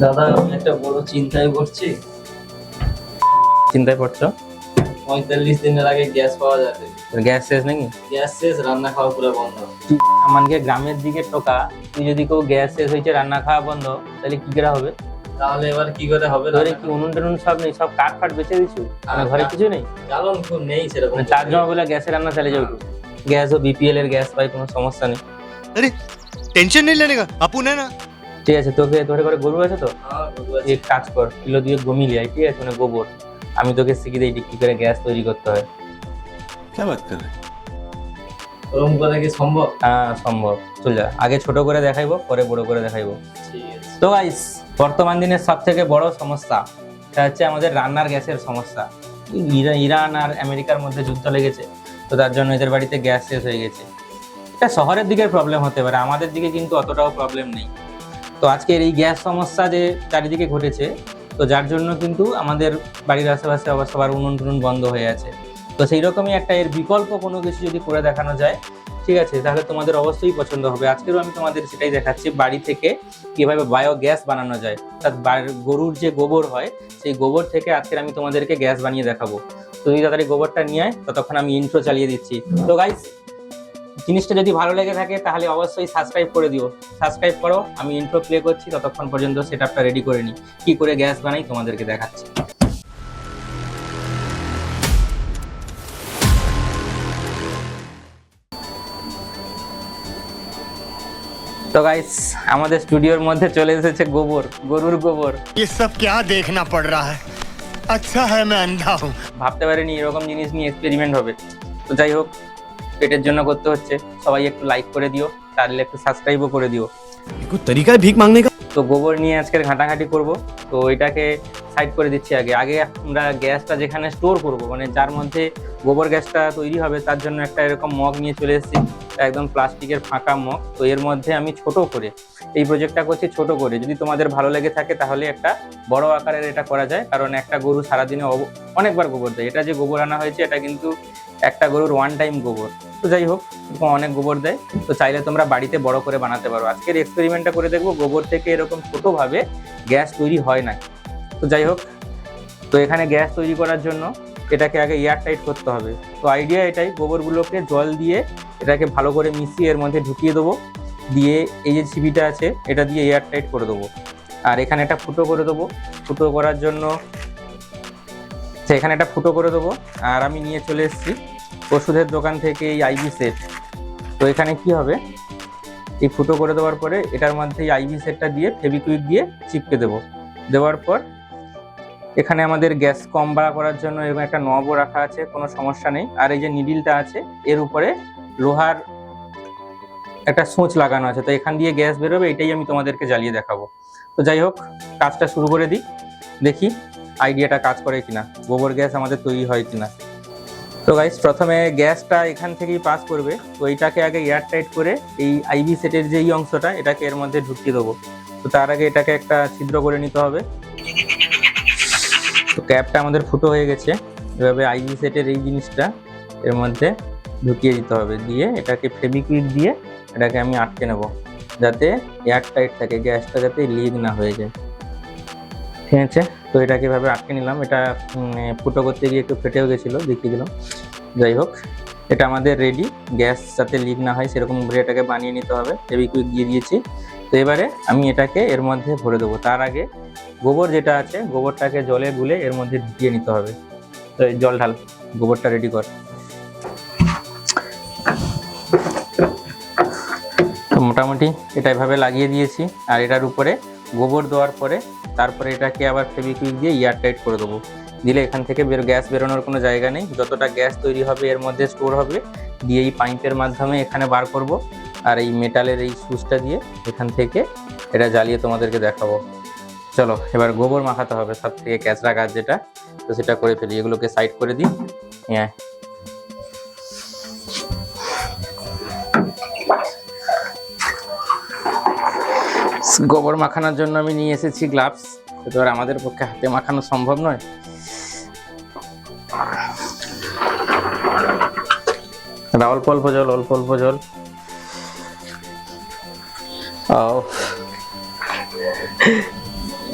দাদা আমি একটা বড় চিন্তায় পড়ছি। চিন্তায় পড়ছো? 45 দিনের আগে গ্যাস পাওয়া যাবে। গ্যাস শেষ নাকি? গ্যাস শেষ, রান্না খাওয়া পুরো বন্ধ। তুই আমাকে গ্রামের দিকে টোকা, তুই যদি কেউ গ্যাস শেষ হয়েছে রান্না খাওয়া বন্ধ, তাহলে কি করে হবে? তাহলে এবার কি করে হবে? ধরে কি উনুন টুনুন সব নেই, সব কাঠ ফাট বেঁচে দিচ্ছি, মানে ঘরে কিছু নেই, জ্বালন খুব নেই সেরকম। মানে তার জন্য বলে গ্যাসে রান্না চালিয়ে যাবে। গ্যাস ও বিপিএল এর গ্যাস পাই, কোনো সমস্যা নেই। अरे टेंशन नहीं लेने का, अपुन है ना। ঠিক আছে, তোকে তোর ঘরে গরু আছে তো? হ্যাঁ, গরু আছে। এক কাজ কর, কিলো দিয়ে গমি লিয়ে আয়, ঠিক আছে, মানে গোবর। আমি তোকে শিখিয়ে দিই কি করে গ্যাস তৈরি করতে হয়। क्या बात कर रहे हैं? ওরকম করে কি সম্ভব? হ্যাঁ সম্ভব, চল যা, আগে ছোট করে দেখাইবো, পরে বড় করে দেখাইবো। ঠিক আছে। তো গাইস, বর্তমান দিনের সব থেকে বড় সমস্যা এটা হচ্ছে আমাদের রান্নার গ্যাসের সমস্যা। ইরান আর আমেরিকার মধ্যে যুদ্ধ লেগেছে, তো তার জন্য এদের বাড়িতে গ্যাস শেষ হয়ে গেছে। এটা শহরের দিকের প্রবলেম হতে পারে, আমাদের দিকে কিন্তু অতটাও প্রবলেম নেই। তো আজকের এই গ্যাস সমস্যা যে চারিদিকে ঘটেছে, তো যার জন্য কিন্তু আমাদের বাড়ির আশেপাশে আবার সবার উনুন টুনুন বন্ধ হয়ে আছে। তো সেই রকমই একটা এর বিকল্প কোনো কিছু যদি করে দেখানো যায়, ঠিক আছে, তাহলে তোমাদের অবশ্যই পছন্দ হবে। আজকেরও আমি তোমাদের সেটাই দেখাচ্ছি, বাড়ি থেকে কিভাবে বায়োগ্যাস বানানো যায়। অর্থাৎ গরুর যে গোবর হয়, সেই গোবর থেকে আজকের আমি তোমাদেরকে গ্যাস বানিয়ে দেখাবো। তো তুই তাড়াতাড়ি গোবরটা নিয়ে আয়, ততক্ষণ আমি ইন্ট্রো চালিয়ে দিচ্ছি। তো গাইস, জিনিসটা যদি ভালো লেগে থাকে তাহলে অবশ্যই সাবস্ক্রাইব করে দিও। সাবস্ক্রাইব করো, আমি ইন্ট্রো প্লে করছি, ততক্ষণ পর্যন্ত সেটআপটা রেডি করে নিই, কি করে গ্যাস বানাই তোমাদেরকে দেখাচ্ছি। তো গাইস, আমাদের স্টুডিওর মধ্যে চলে এসেছে গোবর, গরুর গোবর। ये सब क्या देखना पड़ रहा है? अच्छा है मैं अंधा हूँ। ভাবতে পারিনি এরকম জিনিস নিয়ে এক্সপেরিমেন্ট হবে। তো যাই হোক, পেটের জন্য করতে হচ্ছে। সবাই একটু লাইক করে দিও, তাহলে একটু সাবস্ক্রাইবও করে দিও। कोई तरीका है भीख मांगने का? তো গোবর নিয়ে আজকের ঘাটাঘাটি করব। তো এটাকে সাইড করে দিচ্ছি। আগে আগে আমরা গ্যাসটা যেখানে স্টোর করব, মানে যার মধ্যে গোবর গ্যাসটা তৈরি হবে, তার জন্য একটা এরকম মগ নিয়ে চলে এসেছি, একদম প্লাস্টিকের ফাঁকা মগ। তো এর মধ্যে আমি ছোট করে এই প্রজেক্টটা করছি, ছোট করে। যদি তোমাদের ভালো লেগে থাকে তাহলে একটা বড় আকারের এটা করা যায়, কারণ একটা গরু সারাদিনে অনেকবার গোবর দেয়। এটা যে গোবর আনা হয়েছে, এটা কিন্তু একটা গরুর ওয়ান টাইম গোবর। তো যাই হোক, এরকম অনেক গোবর দেয়। তো চাইলে তোমরা বাড়িতে বড় করে বানাতে পারো। আজকের এক্সপেরিমেন্টটা করে দেখবো গোবর থেকে এরকম ছোটোভাবে গ্যাস তৈরি হয় নাকি। তো যাই হোক, তো এখানে গ্যাস তৈরি করার জন্য এটাকে আগে এয়ার টাইট করতে হবে। তো আইডিয়া এটাই, গোবরগুলোকে জল দিয়ে এটাকে ভালো করে মিশিয়ে এর মধ্যে ঢুকিয়ে দেবো, দিয়ে এই যে ছিপিটা আছে এটা দিয়ে এয়ার টাইট করে দেবো। আর এখানে একটা ফুটো করে দেবো। ফুটো করার জন্য এখানে একটা ফুটো করে দেবো। আর আমি নিয়ে চলে এসেছি ওষুধের দোকান থেকে এই আইভি সেট। তো এখানে কি হবে, এই ফুটো করে দেওয়ার পরে এটার মধ্যে এই আইভি সেটটা দিয়ে ফেভিকুইক দিয়ে চিপকে দেবো। দেওয়ার পর এখানে আমাদের গ্যাস কম বাড়া করার জন্য এরকম একটা নবও রাখা আছে, কোনো সমস্যা নেই। আর এই যে নিডিলটা আছে, এর উপরে লোহার একটা সূচ লাগানো আছে, তো এখান দিয়ে গ্যাস বেরোবে। এটাই আমি তোমাদেরকে জ্বালিয়ে দেখাবো। তো যাই হোক, কাজটা শুরু করে দিই, দেখি আইডিয়াটা কাজ করে কিনা, গোবর গ্যাস আমাদের তৈরি হয় কিনা। তো গাইস, প্রথমে গ্যাসটা এখান থেকেই পাস করবে। তো এইটাকে আগে এয়ার টাইট করে এই আইভি সেটের যে অংশটা, এটাকে এর মধ্যে ঢুকিয়ে দেবো। তো তার আগে এটাকে একটা ছিদ্র করে নিতে হবে। তো ক্যাপটা আমাদের ফুটো হয়ে গেছে। এভাবে আইভি সেটের এই জিনিসটা এর মধ্যে ঢুকিয়ে দিতে হবে, দিয়ে এটাকে ফেভিকুইক দিয়ে এটাকে আমি আটকে নেব, যাতে এয়ার টাইট থাকে, গ্যাসটা যাতে লিক না হয়ে যায়। ঠিক আছে, তো এটাকে এভাবে আটকে নিলাম। এটা ফুটো করতে গিয়ে একটু ফেটেও গেছিলো, দেখিয়ে দিলাম। যাই হোক, এটা আমাদের রেডি। গ্যাস যাতে লিক না হয় সেরকম ভাবে এটাকে বানিয়ে নিতে হবে। ফেভিকুইক দিয়ে দিয়েছি। তো এবারে আমি এটাকে এর মধ্যে ভরে দেবো। তার আগে গোবর যেটা আছে, গোবরটাকে জলে গুলে এর মধ্যে ঢুকিয়ে নিতে হবে। তো এই জল ঢাল, গোবরটা রেডি কর। তো মোটামুটি এটা এভাবে লাগিয়ে দিয়েছি। আর এটার উপরে গোবর দেওয়ার পরে তারপরে এটাকে আবার ফেভিকুইক দিয়ে এয়ার টাইট করে দেবো। দিলে এখান থেকে গ্যাস বেরোনোর কোনো জায়গা নেই। যতটা গ্যাস তৈরি হবে এর মধ্যে স্টোর হবে, দিয়ে এই পাইপের মাধ্যমে এখানে বার করব। আর এই মেটালের এই সুইচটা দিয়ে এখান থেকে এটা জ্বালিয়ে তোমাদেরকে দেখাবো। চলো, এবার গোবর মাখাতে হবে, সব থেকে ক্যাচরা কাজ যেটা। তো সেটা করে ফেলি, এগুলোকে সাইড করে দিই। হ্যাঁ, গোবর মাখানোর জন্য আমি নিয়ে এসেছি গ্লাভস। এবার আমাদের পক্ষে হাতে মাখানো সম্ভব নয়। অল্প অল্প জল, অল্প অল্প জল।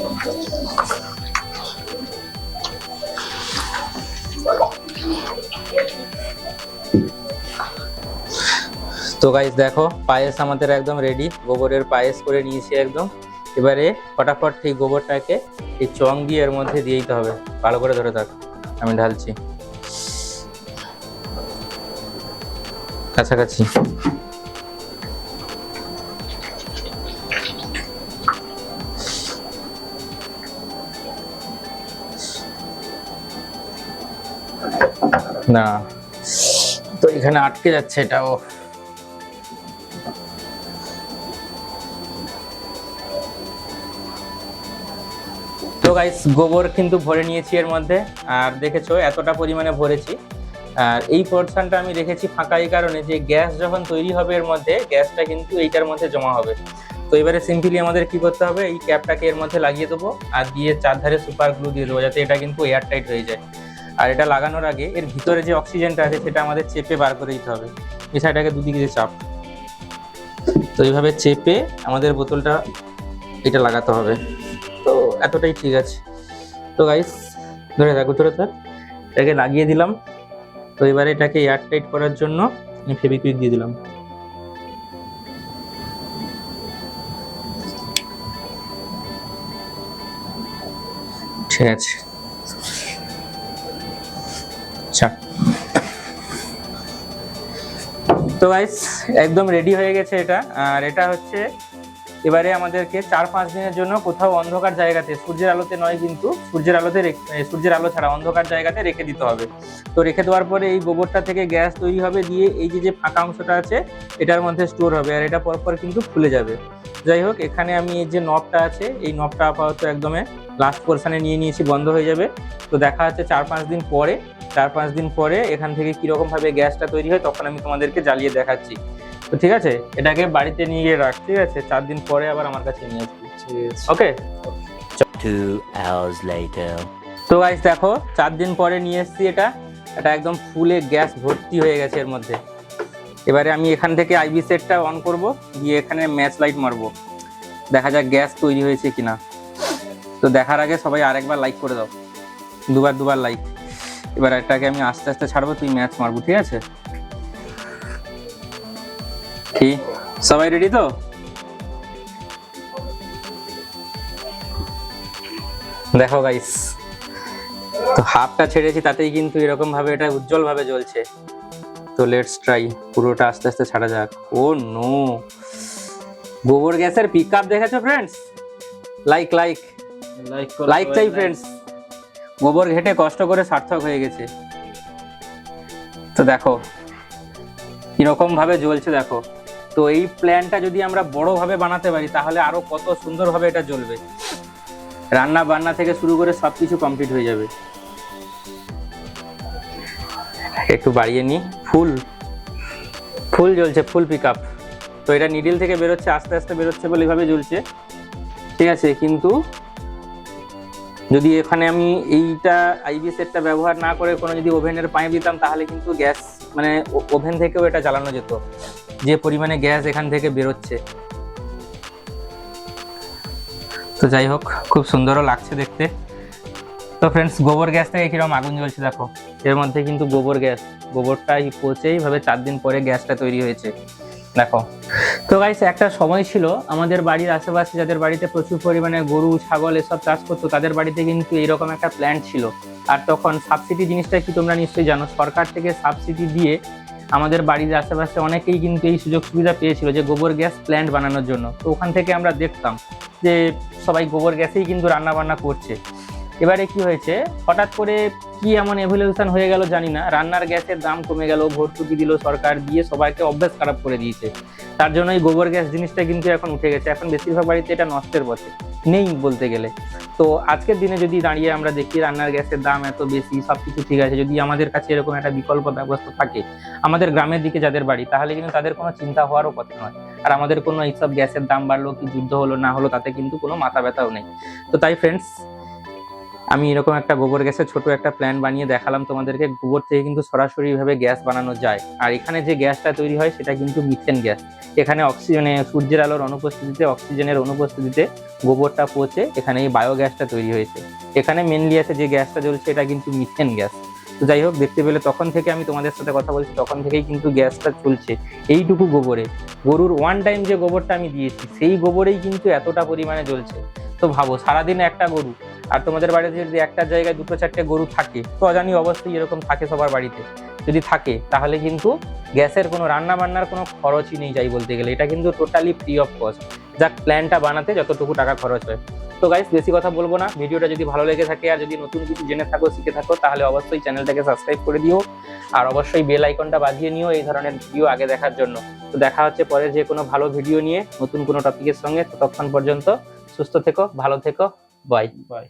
তো গাইস দেখো পায়েস আমাদের একদম রেডি, গোবরের পায়েস করে নিয়েছি একদম। এবারে ফটাফট এই গোবরটাকে এই চং দিয়ে এর মধ্যে দিয়ে দিতে হবে। ভালো করে ধরে থাক, আমি ঢালছি কাছাকাছি। না তো এখানে আটকে যাচ্ছে এটাও। তো গাইস গোবর কিন্তু ভরে নিয়েছি এর মধ্যে, আর দেখেছো এতটা পরিমাণে ভরেছি। আর এই পোর্শনটা আমি রেখেছি ফাঁকা এই কারণে যে গ্যাস যখন তৈরি হবে এর মধ্যে, গ্যাসটা কিন্তু এইটার মধ্যে জমা হবে। তো এবারে সিম্পলি আমাদের কি করতে হবে, এই ক্যাপটাকে এর মধ্যে লাগিয়ে দেবো আর দিয়ে চারধারে সুপার গ্লু দিয়ে দেবো, যাতে এটা কিন্তু এয়ার টাইট হয়ে যায়। আর এটা লাগানোর আগে এর ভিতরে যে অক্সিজেনটা আছে সেটা আমাদের চেপে বার করে দিতে হবে। বিষয়টাকে দুদিকে যে চাপ, তো এইভাবে চেপে আমাদের বোতলটা এটা লাগাতে হবে। তো এতটাই ঠিক আছে। তো গাইস ধরে থাকো, এটাকে লাগিয়ে দিলাম। তো এবারে এটাকে এয়ার টাইট করার জন্য আমি ফেভিকুইক দিয়ে দিলাম। ঠিক আছে, আচ্ছা। তো গাইস একদম রেডি হয়ে গেছে এটা। আর এটা হচ্ছে এবারে আমাদেরকে 4-5 দিনের জন্য কোথাও অন্ধকার জায়গাতে, সূর্যের আলোতে নয় কিন্তু, সূর্যের আলো ছাড়া অন্ধকার জায়গাতে রেখে দিতে হবে। তো রেখে দেওয়ার পরে এই গোবরটা থেকে গ্যাস তৈরি হবে, দিয়ে এই যে ফাঁকা অংশটা আছে এটার মধ্যে স্টোর হবে, আর এটা পরপর কিন্তু খুলে যাবে। যাই হোক, এখানে আমি এই যে নবটা আছে এই নবটা আপাতত একদম লাস্ট পোর্শনে নিয়ে নিয়েছি, বন্ধ হয়ে যাবে। তো দেখা হচ্ছে 4-5 দিন পরে। 4-5 দিন পরে এখান থেকে কিরকম ভাবে গ্যাসটা তৈরি হয় তখন আমি তোমাদেরকে জ্বালিয়ে দেখাচ্ছি। তো ঠিক আছে, এটাকে বাড়িতে নিয়ে গিয়ে রাখ, ঠিক আছে? 4 দিন পরে আবার আমার কাছে নিয়ে আসবি, ওকে? 2 hours later. তো গাইস দেখো 4 দিন পরে নিয়ে এসেছি এটা একদম ফুলে গ্যাস ভর্তি হয়ে গেছে এর মধ্যে। এবারে আমি এখান থেকে আইবি সেটটা অন করব, দিয়ে এখানে ম্যাচ লাইট মারবো, দেখা যাক গ্যাস তৈরি হয়েছে কিনা। তো দেখার আগে সবাই আরেকবার লাইক করে দাও, দুবার লাইক। এবার এটাকে আমি আস্তে আস্তে ছাড়বো, তুই ম্যাচ মারবো, ঠিক আছে? কি সবাই রেডি তো? দেখো গাইস, তো হাফটা ছেড়েছি, তাতেই কিন্তু এরকম ভাবে এটা উজ্জ্বল ভাবে জ্বলছে। তো লেটস ট্রাই, পুরোটা আস্তে আস্তে ছাড়া যাক। ও নো, গোবর গ্যাসের পিকআপ দেখেছো ফ্রেন্ডস? লাইক চাই ফ্রেন্ডস, গোবর ঘেটে কষ্ট করে সার্থক হয়ে গেছে। তো দেখো কিরকম ভাবে জ্বলছে দেখো। তো এই প্ল্যানটা যদি আমরা বড় ভাবে বানাতে পারি তাহলে আরো কত সুন্দর ভাবে এটা জ্বলবে, রান্না বান্না থেকে শুরু করে সবকিছু কমপ্লিট হয়ে যাবে। একটু বাড়িয়ে নি, ফুল জ্বলছে, ফুল পিকআপ। তো এটা নিডল থেকে বেরোচ্ছে, আস্তে আস্তে বেরোচ্ছে বলে এইভাবে জ্বলছে, ঠিক আছে? কিন্তু যদি এখানে আমি এইটা আইবি সেটটা ব্যবহার না করে কোনো যদি ওভেনের পাইপ দিতাম তাহলে কিন্তু গ্যাস মানে ওভেন থেকেও এটা জ্বালানো যেত, যে পরিমাণে গ্যাস এখান থেকে বেরোচ্ছে। তো যাই হোক, খুব সুন্দরও লাগছে দেখতে। তো ফ্রেন্ডস, গোবর গ্যাস থেকে কিরকম আগুন জ্বলছে দেখো। এর মধ্যে কিন্তু গোবরটাই পচে এইভাবে 4 দিন পরে গ্যাসটা তৈরি হয়েছে দেখো। তো গাইস একটা সময় ছিল আমাদের বাড়ির আশেপাশে যাদের বাড়িতে প্রচুর পরিমাণে গরু ছাগল এসব চাষ করতো, তাদের বাড়িতে কিন্তু এইরকম একটা প্ল্যান্ট ছিল। আর তখন সাবসিডি জিনিসটা কি তোমরা নিশ্চয়ই জানো, সরকার থেকে সাবসিডি দিয়ে আমাদের বাড়ির আশেপাশে অনেকেই কিন্তু এই সুযোগ সুবিধা পেয়েছিল যে গোবর গ্যাস প্ল্যান্ট বানানোর জন্য। তো ওখান থেকে আমরা দেখতাম যে সবাই গোবর গ্যাসেই কিন্তু রান্না বান্না করছে। এবারে কি হয়েছে, হঠাৎ করে কি এমন এভলিউশন হয়ে গেল জানি না, রান্নার গ্যাসের দাম কমে গেল, ভর্তুকি দিল সরকার, দিয়ে সবাইকে অভ্যাস খারাপ করে দিয়েছে। তার জন্য এই গোবর গ্যাস জিনিসটা কিন্তু এখন উঠে গেছে, এখন বেশিরভাগ বাড়িতে এটা নষ্টের পথে নেই বলতে গেলে। তো আজকের দিনে যদি দাঁড়িয়ে আমরা দেখি রান্নার গ্যাসের দাম এত বেশি, সবকিছু ঠিক আছে, যদি আমাদের কাছে এরকম একটা বিকল্প ব্যবস্থা থাকে আমাদের গ্রামের দিকে যাদের বাড়ি, তাহলে কিন্তু তাদের কোনো চিন্তা হওয়ারও কথা নয়। আর আমাদের কোনো এইসব গ্যাসের দাম বাড়লো কি যুদ্ধ হলো না হলো তাতে কিন্তু কোনো মাথা ব্যথাও নেই। তো তাই ফ্রেন্ডস, আমি এরকম একটা গোবর গ্যাসের ছোট একটা প্ল্যান বানিয়ে দেখালাম তোমাদেরকে। গোবর থেকে কিন্তু সরাসরি ভাবে গ্যাস বানানো যায়। আর এখানে যে গ্যাসটা তৈরি হয় সেটা কিন্তু মিথেন গ্যাস। এখানে অক্সিজেনে সূর্যের আলোর অনুপস্থিতিতে, অক্সিজেনের অনুপস্থিতিতে গোবরটা পচে এখানে এই বায়োগ্যাসটা তৈরি হয়েছে। এখানে মেনলি আছে যে গ্যাসটা জ্বলছে এটা কিন্তু মিথেন গ্যাস। তো যাই হোক, দেখতে পেলে তখন থেকে আমি তোমাদের সাথে কথা বলছি, তখন থেকেই কিন্তু গ্যাসটা চলছে এইটুকু গোবরে। গরুর ওয়ান টাইম যে গোবরটা আমি দিয়েছি সেই গোবরেই কিন্তু এতটা পরিমাণে জ্বলছে। তো ভাবো, সারাদিন একটা গরু, আর তোমাদের বাড়িতে যদি একটা জায়গায় 2-4টে গরু থাকে, তো অজানি অবশ্যই এরকম থাকে সবার বাড়িতে, যদি থাকে তাহলে কিন্তু গ্যাসের কোনো রান্না বান্নার কোনো খরচই নেই যাই বলতে গেলে। এটা কিন্তু টোটালি ফ্রি অফ কস্ট, যাক প্ল্যানটা বানাতে যতটুকু টাকা খরচ হয়। তো গাইস, বেশি কথা বলবো না। ভিডিওটা যদি ভালো লেগে থাকে আর যদি নতুন কিছু জেনে থাকো, শিখে থাকো, তাহলে অবশ্যই চ্যানেলটাকে সাবস্ক্রাইব করে দিও আর অবশ্যই বেল আইকনটা বাজিয়ে নিও এই ধরনের ভিডিও আগে দেখার জন্য। তো দেখা হচ্ছে পরে যে কোনো ভালো ভিডিও নিয়ে নতুন কোনো টপিকের সঙ্গে। ততক্ষণ পর্যন্ত সুস্থ থেকো, ভালো থেকো, বাই বাই।